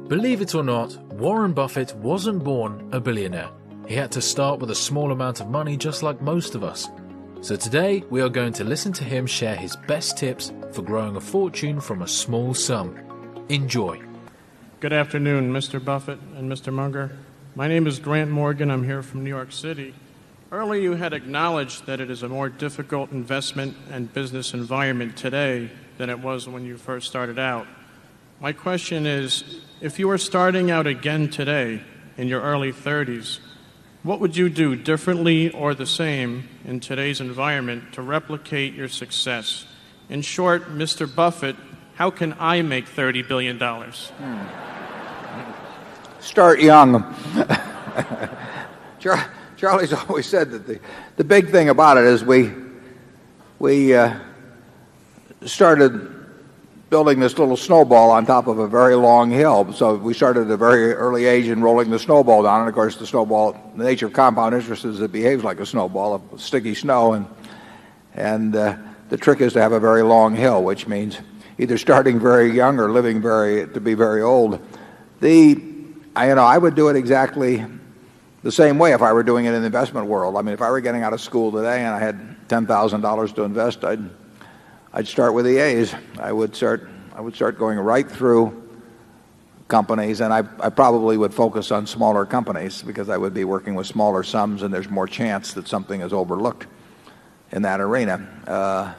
Believe it or not, Warren Buffett wasn't born a billionaire. He had to start with a small amount of money just like most of us. So today we are going to listen to him share his best tips for growing a fortune from a small sum. Enjoy. Good afternoon, Mr. Buffett and Mr. Munger. My name is Grant Morgan. I'm here from New York City. Earlier you had acknowledged that it is a more difficult investment and business environment today than it was when you first started out. My question is, if you were starting out again today in your early 30s, what would you do differently or the same in today's environment to replicate your success? In short, Mr. Buffett, how can I make $30 billion? Start young. Charlie's always said that the big thing about it is we started building this little snowball on top of a very long hill. So we started at a very early age in rolling the snowball down. And of course, the snowball, the nature of compound interest is it behaves like a snowball of sticky snow. And the trick is to have a very long hill, which means either starting very young or living to be very old. I would do it exactly the same way if I were doing it in the investment world. I mean, if I were getting out of school today and I had $10,000 to invest, I'd start with the A's. I would start going right through companies, and I probably would focus on smaller companies because I would be working with smaller sums, and there's more chance that something is overlooked in that arena.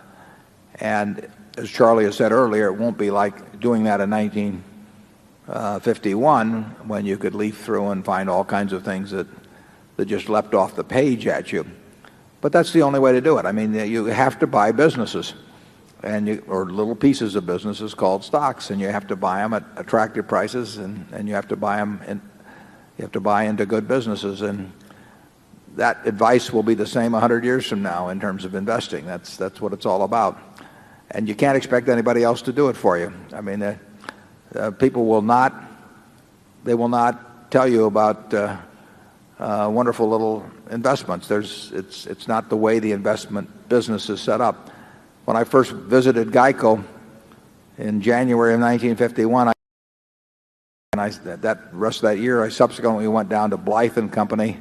And as Charlie has said earlier, it won't be like doing that in 1951 when you could leaf through and find all kinds of things that just leapt off the page at you. But that's the only way to do it. I mean, you have to buy businesses. Or little pieces of businesses called stocks, and you have to buy them at attractive prices, and you have to buy them, and you have to buy into good businesses. And that advice will be the same 100 years from now in terms of investing. That's what it's all about. And you can't expect anybody else to do it for you. I mean, people will not tell you about wonderful little investments. It's not the way the investment business is set up. When I first visited GEICO in January of 1951, that rest of that year, I subsequently went down to Blythe & Company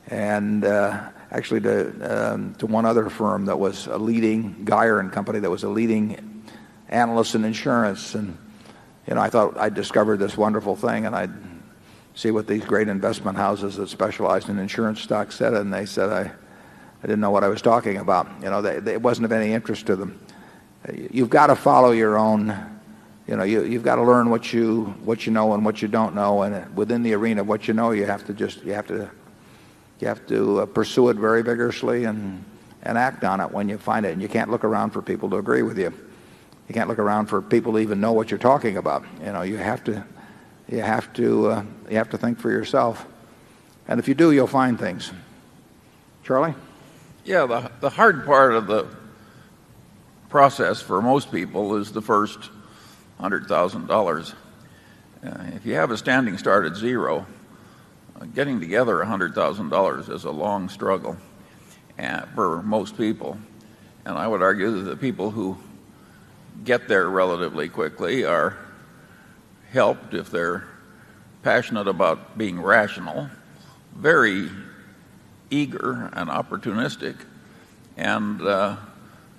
and actually to one other firm that was a leading, Geyer & Company, that was a leading analyst in insurance. And, I thought I'd discovered this wonderful thing, and I'd see what these great investment houses that specialized in insurance stocks said, and they said I didn't know what I was talking about. It wasn't of any interest to them. You've got to follow your own. You've got to learn what you know and what you don't know, and within the arena of what you know, you have to pursue it very vigorously and act on it when you find it. And you can't look around for people to agree with you. You can't look around for people to even know what you're talking about. You have to think for yourself. And if you do, you'll find things. Charlie? Yeah, the hard part of the process for most people is the first $100,000. If you have a standing start at zero, getting together $100,000 is a long struggle for most people. And I would argue that the people who get there relatively quickly are helped if they're passionate about being rational, very eager and opportunistic, and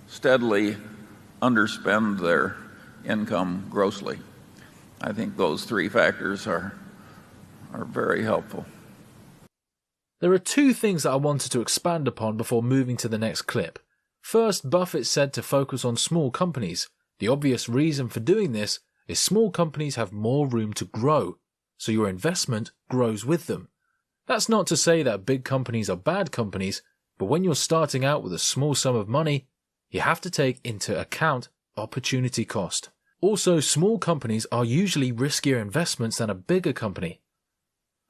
steadily underspend their income grossly. I think those three factors are very helpful. There are two things that I wanted to expand upon before moving to the next clip. First, Buffett said to focus on small companies. The obvious reason for doing this is small companies have more room to grow, so your investment grows with them. That's not to say that big companies are bad companies, but when you're starting out with a small sum of money, you have to take into account opportunity cost. Also, small companies are usually riskier investments than a bigger company.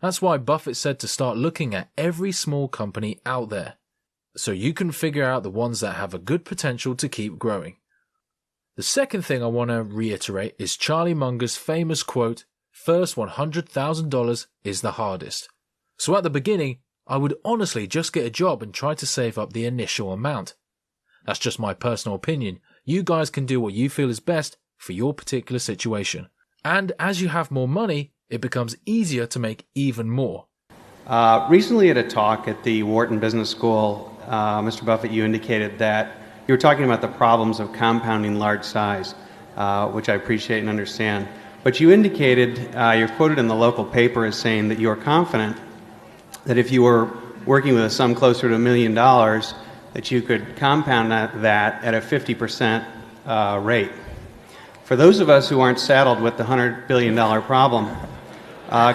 That's why Buffett said to start looking at every small company out there, so you can figure out the ones that have a good potential to keep growing. The second thing I want to reiterate is Charlie Munger's famous quote, "First $100,000 is the hardest." So at the beginning, I would honestly just get a job and try to save up the initial amount. That's just my personal opinion. You guys can do what you feel is best for your particular situation. And as you have more money, it becomes easier to make even more. Recently at a talk at the Wharton Business School, Mr. Buffett, you indicated that you were talking about the problems of compounding large size, which I appreciate and understand. But you indicated, you're quoted in the local paper as saying that you are confident that if you were working with a sum closer to $1 million, that you could compound that at a 50% rate. For those of us who aren't saddled with the $100 billion problem,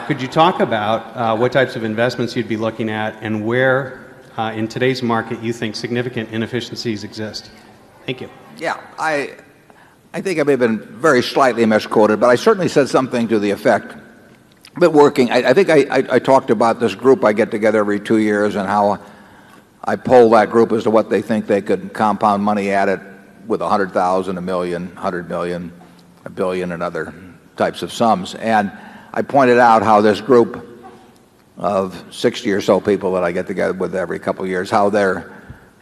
could you talk about what types of investments you'd be looking at and where in today's market you think significant inefficiencies exist? Thank you. Yeah, I think I may have been very slightly misquoted, but I certainly said something to the effect that working. I think I talked about this group I get together every 2 years and how I poll that group as to what they think they could compound money at it with 100,000, a million, 100 million, a billion, and other types of sums. And I pointed out how this group of 60 or so people that I get together with every couple of years, how their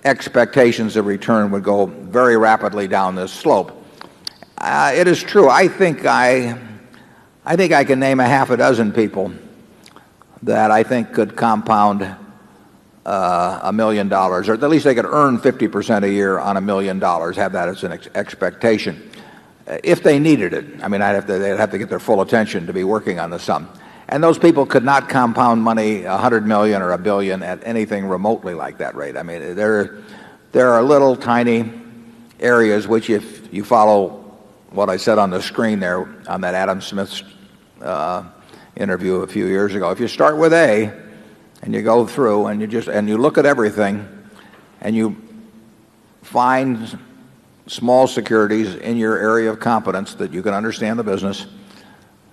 expectations of return would go very rapidly down this slope. It is true. I think I can name a half a dozen people that I think could compound $1 million, or at least they could earn 50% a year on $1 million, have that as an expectation, if they needed it. I mean, they'd have to get their full attention to be working on the sum. And those people could not compound money, 100 million or a billion, at anything remotely like that rate. I mean, there are little tiny areas which, if you follow what I said on the screen there on that Adam Smith's interview a few years ago, if you start with A and you go through and you look at everything and you find small securities in your area of competence that you can understand the business,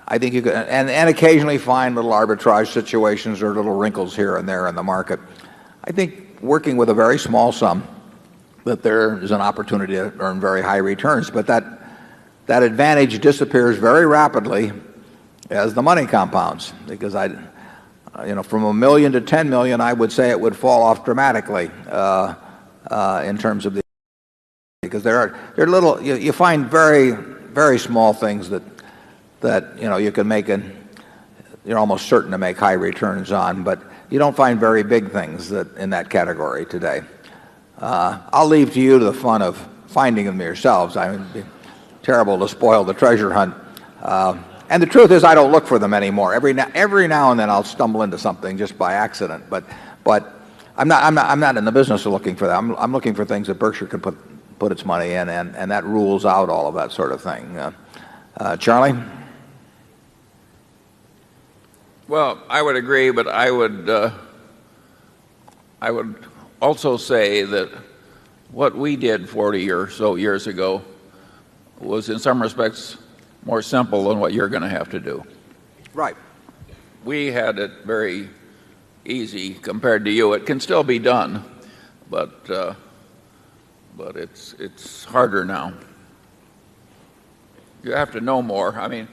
I think you could, and occasionally find little arbitrage situations or little wrinkles here and there in the market. I think working with a very small sum, that there is an opportunity to earn very high returns, but that advantage disappears very rapidly as the money compounds, because from $1 million to $10 million, I would say it would fall off dramatically in terms of because there are little, you find very, very small things that you can make, and you're almost certain to make high returns on, but you don't find very big things in that category today. I'll leave to you the fun of finding them yourselves. I mean, it'd be terrible to spoil the treasure hunt. And the truth is, I don't look for them anymore. Every now and then I'll stumble into something just by accident, but I'm not in the business of looking for them. I'm looking for things that Berkshire could put its money in, and that rules out all of that sort of thing. Charlie? Well, I would agree, but I would also say that what we did 40 or so years ago was in some respects more simple than what you're going to have to do. Right. We had it very easy compared to you. It can still be done, but it's harder now. You have to know more. I mean,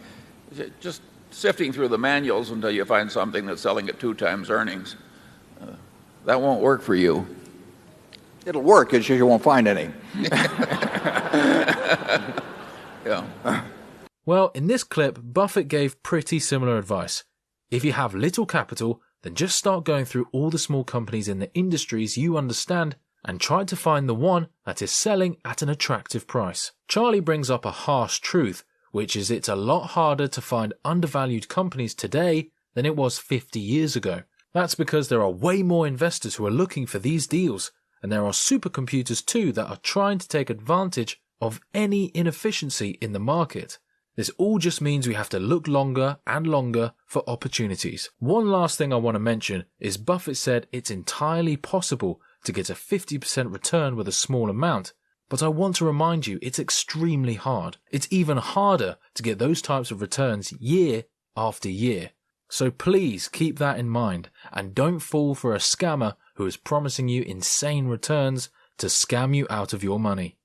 just sifting through the manuals until you find something that's selling at 2 times earnings, that won't work for you. It'll work, it's just you won't find any. Yeah. Well, in this clip, Buffett gave pretty similar advice. If you have little capital, then just start going through all the small companies in the industries you understand and try to find the one that is selling at an attractive price. Charlie brings up a harsh truth, which is it's a lot harder to find undervalued companies today than it was 50 years ago. That's because there are way more investors who are looking for these deals, and there are supercomputers too that are trying to take advantage of any inefficiency in the market. This all just means we have to look longer and longer for opportunities. One last thing I want to mention is Buffett said it's entirely possible to get a 50% return with a small amount, but I want to remind you it's extremely hard. It's even harder to get those types of returns year after year. So please keep that in mind and don't fall for a scammer who is promising you insane returns to scam you out of your money.